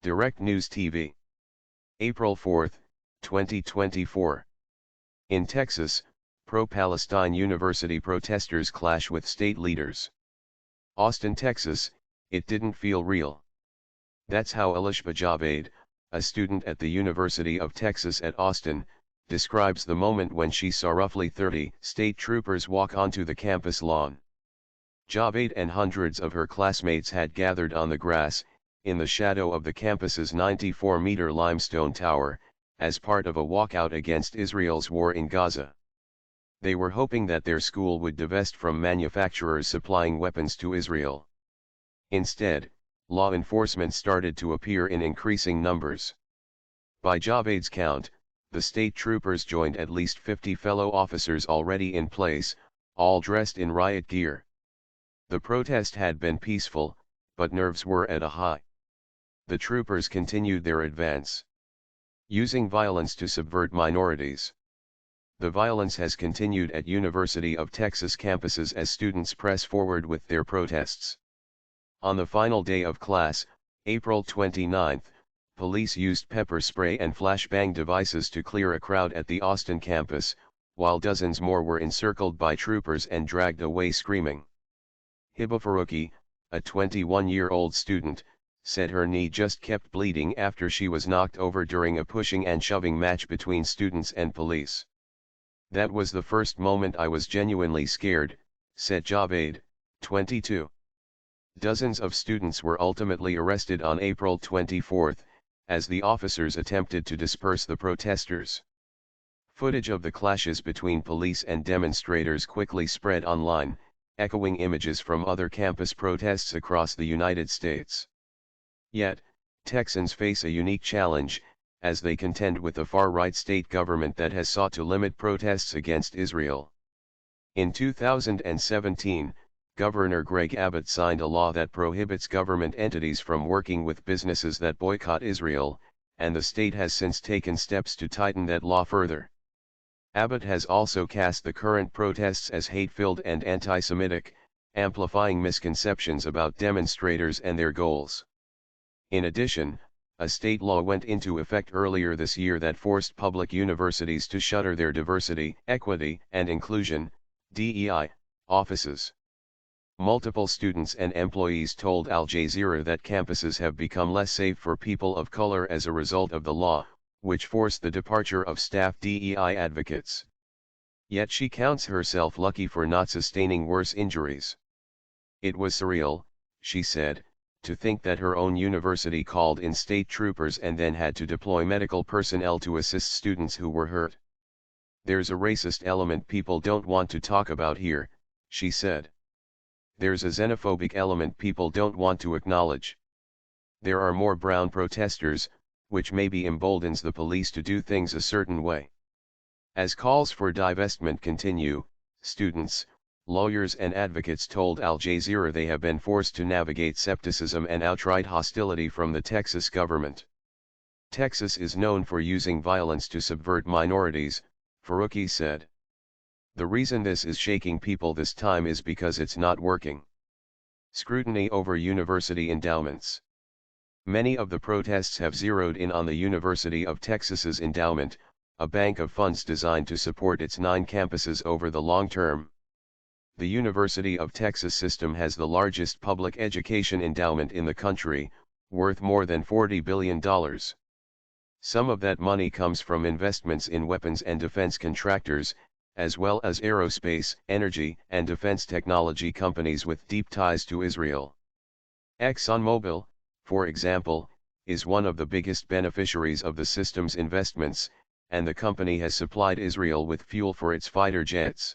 Direct News TV. April 4, 2024. In Texas, pro-Palestine University protesters clash with state leaders. Austin, Texas, it didn't feel real. That's how Elishba Javed, a student at the University of Texas at Austin, describes the moment when she saw roughly 30 state troopers walk onto the campus lawn. Javed and hundreds of her classmates had gathered on the grass, in the shadow of the campus's 94-meter limestone tower, as part of a walkout against Israel's war in Gaza. They were hoping that their school would divest from manufacturers supplying weapons to Israel. Instead, law enforcement started to appear in increasing numbers. By Javed's count, the state troopers joined at least 50 fellow officers already in place, all dressed in riot gear. The protest had been peaceful, but nerves were at a high. The troopers continued their advance, using violence to subvert minorities. The violence has continued at University of Texas campuses as students press forward with their protests. On the final day of class, April 29, police used pepper spray and flashbang devices to clear a crowd at the Austin campus, while dozens more were encircled by troopers and dragged away screaming. Hiba Faruqi, a 21-year-old student, said her knee just kept bleeding after she was knocked over during a pushing and shoving match between students and police. That was the first moment I was genuinely scared, said Javed, 22. Dozens of students were ultimately arrested on April 24, as the officers attempted to disperse the protesters. Footage of the clashes between police and demonstrators quickly spread online, echoing images from other campus protests across the United States. Yet, Texans face a unique challenge, as they contend with a far-right state government that has sought to limit protests against Israel. In 2017, Governor Greg Abbott signed a law that prohibits government entities from working with businesses that boycott Israel, and the state has since taken steps to tighten that law further. Abbott has also cast the current protests as hate-filled and anti-Semitic, amplifying misconceptions about demonstrators and their goals. In addition, a state law went into effect earlier this year that forced public universities to shutter their diversity, equity, and inclusion (DEI) offices. Multiple students and employees told Al Jazeera that campuses have become less safe for people of color as a result of the law, which forced the departure of staff DEI advocates. Yet she counts herself lucky for not sustaining worse injuries. It was surreal, she said, to think that her own university called in state troopers and then had to deploy medical personnel to assist students who were hurt. There's a racist element people don't want to talk about here, she said. There's a xenophobic element people don't want to acknowledge. There are more brown protesters, which maybe emboldens the police to do things a certain way. As calls for divestment continue, students, lawyers and advocates told Al Jazeera they have been forced to navigate skepticism and outright hostility from the Texas government. Texas is known for using violence to subvert minorities, Faruqi said. The reason this is shaking people this time is because it's not working. Scrutiny over university endowments. Many of the protests have zeroed in on the University of Texas's endowment, a bank of funds designed to support its 9 campuses over the long term. The University of Texas system has the largest public education endowment in the country, worth more than $40 billion. Some of that money comes from investments in weapons and defense contractors, as well as aerospace, energy, and defense technology companies with deep ties to Israel. ExxonMobil, for example, is one of the biggest beneficiaries of the system's investments, and the company has supplied Israel with fuel for its fighter jets.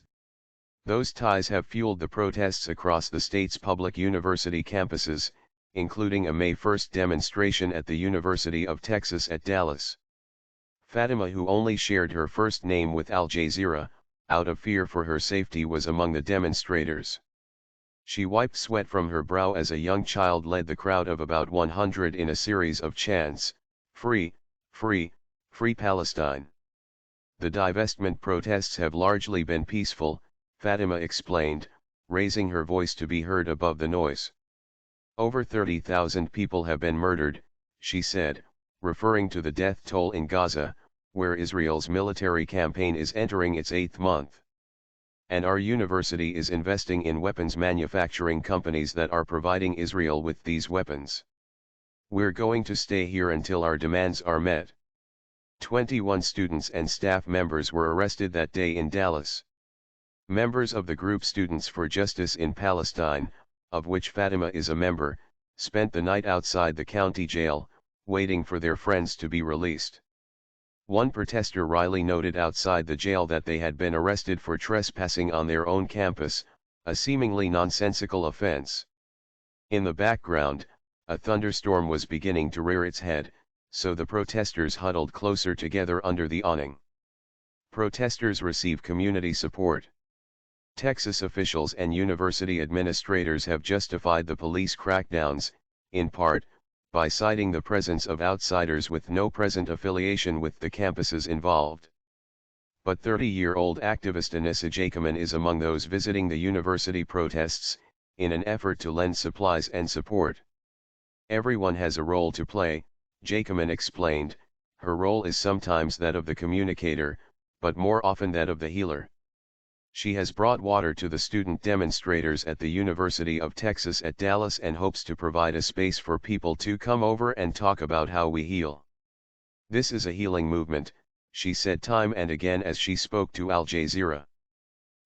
Those ties have fueled the protests across the state's public university campuses, including a May 1 demonstration at the University of Texas at Dallas. Fatima, who only shared her first name with Al Jazeera, out of fear for her safety, was among the demonstrators. She wiped sweat from her brow as a young child led the crowd of about 100 in a series of chants, "Free, free, free Palestine." The divestment protests have largely been peaceful, Fatima explained, raising her voice to be heard above the noise. Over 30,000 people have been murdered, she said, referring to the death toll in Gaza, where Israel's military campaign is entering its 8th month. And our university is investing in weapons manufacturing companies that are providing Israel with these weapons. We're going to stay here until our demands are met. 21 students and staff members were arrested that day in Dallas. Members of the group Students for Justice in Palestine, of which Fatima is a member, spent the night outside the county jail, waiting for their friends to be released. One protester Riley noted outside the jail that they had been arrested for trespassing on their own campus, a seemingly nonsensical offense. In the background, a thunderstorm was beginning to rear its head, so the protesters huddled closer together under the awning. Protesters receive community support. Texas officials and university administrators have justified the police crackdowns, in part, by citing the presence of outsiders with no present affiliation with the campuses involved. But 30-year-old activist Anissa Jacoman is among those visiting the university protests, in an effort to lend supplies and support. Everyone has a role to play, Jacoman explained. Her role is sometimes that of the communicator, but more often that of the healer. She has brought water to the student demonstrators at the University of Texas at Dallas and hopes to provide a space for people to come over and talk about how we heal. This is a healing movement, she said time and again as she spoke to Al Jazeera.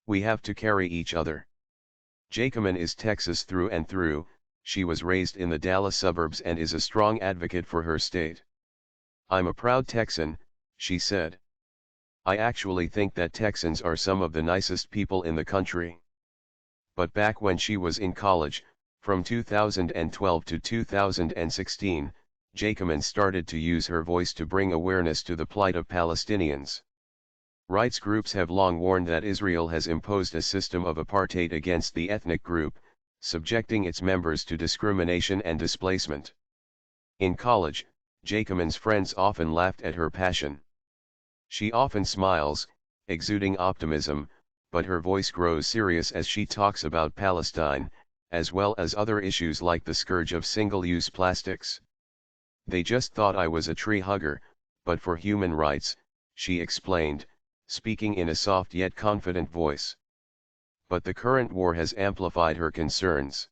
We have to carry each other. Jacoman is Texas through and through. She was raised in the Dallas suburbs and is a strong advocate for her state. I'm a proud Texan, she said. I actually think that Texans are some of the nicest people in the country. But back when she was in college, from 2012 to 2016, Jacoman started to use her voice to bring awareness to the plight of Palestinians. Rights groups have long warned that Israel has imposed a system of apartheid against the ethnic group, subjecting its members to discrimination and displacement. In college, Jacoman's friends often laughed at her passion. She often smiles, exuding optimism, but her voice grows serious as she talks about Palestine, as well as other issues like the scourge of single-use plastics. They just thought I was a tree hugger, but for human rights, she explained, speaking in a soft yet confident voice. But the current war has amplified her concerns.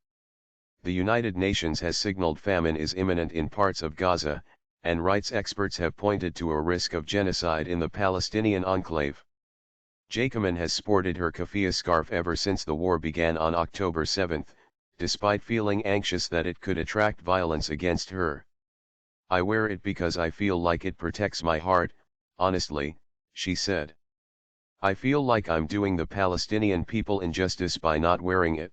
The United Nations has signaled famine is imminent in parts of Gaza, and rights experts have pointed to a risk of genocide in the Palestinian enclave. Jacoman has sported her keffiyeh scarf ever since the war began on October 7, despite feeling anxious that it could attract violence against her. I wear it because I feel like it protects my heart, honestly, she said. I feel like I'm doing the Palestinian people injustice by not wearing it.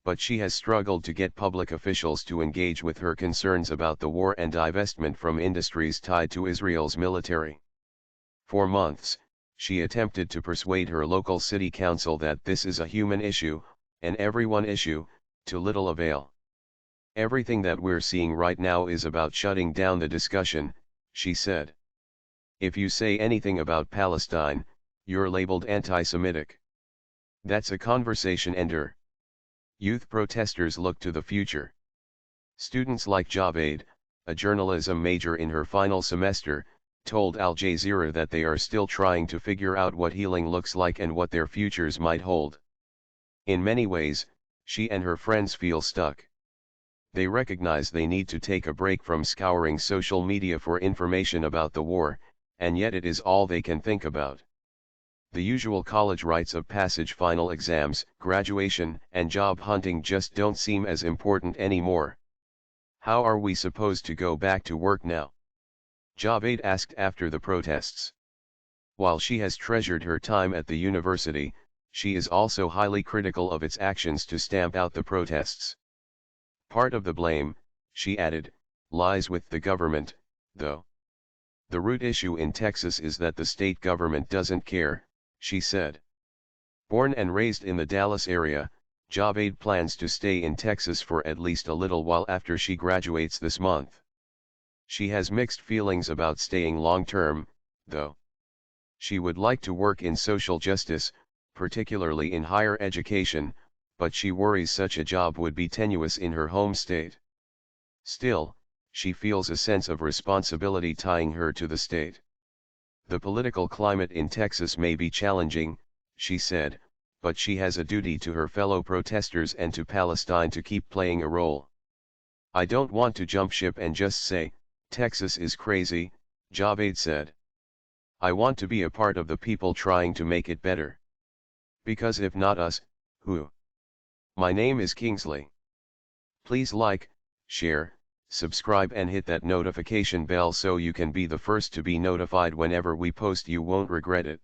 But she has struggled to get public officials to engage with her concerns about the war and divestment from industries tied to Israel's military. For months, she attempted to persuade her local city council that this is a human issue, an everyone issue, to little avail. Everything that we're seeing right now is about shutting down the discussion, she said. If you say anything about Palestine, you're labeled anti-Semitic. That's a conversation ender. Youth protesters look to the future. Students like Javed, a journalism major in her final semester, told Al Jazeera that they are still trying to figure out what healing looks like and what their futures might hold. In many ways, she and her friends feel stuck. They recognize they need to take a break from scouring social media for information about the war, and yet it is all they can think about. The usual college rites of passage, final exams, graduation, and job hunting just don't seem as important anymore. How are we supposed to go back to work now? Javed asked after the protests. While she has treasured her time at the university, she is also highly critical of its actions to stamp out the protests. Part of the blame, she added, lies with the government, though. The root issue in Texas is that the state government doesn't care, she said. Born and raised in the Dallas area, Javed plans to stay in Texas for at least a little while after she graduates this month. She has mixed feelings about staying long-term, though. She would like to work in social justice, particularly in higher education, but she worries such a job would be tenuous in her home state. Still, she feels a sense of responsibility tying her to the state. The political climate in Texas may be challenging, she said, but she has a duty to her fellow protesters and to Palestine to keep playing a role. I don't want to jump ship and just say, Texas is crazy, Javed said. I want to be a part of the people trying to make it better. Because if not us, who? My name is Kingsley. Please like, share, subscribe and hit that notification bell so you can be the first to be notified whenever we post. You won't regret it.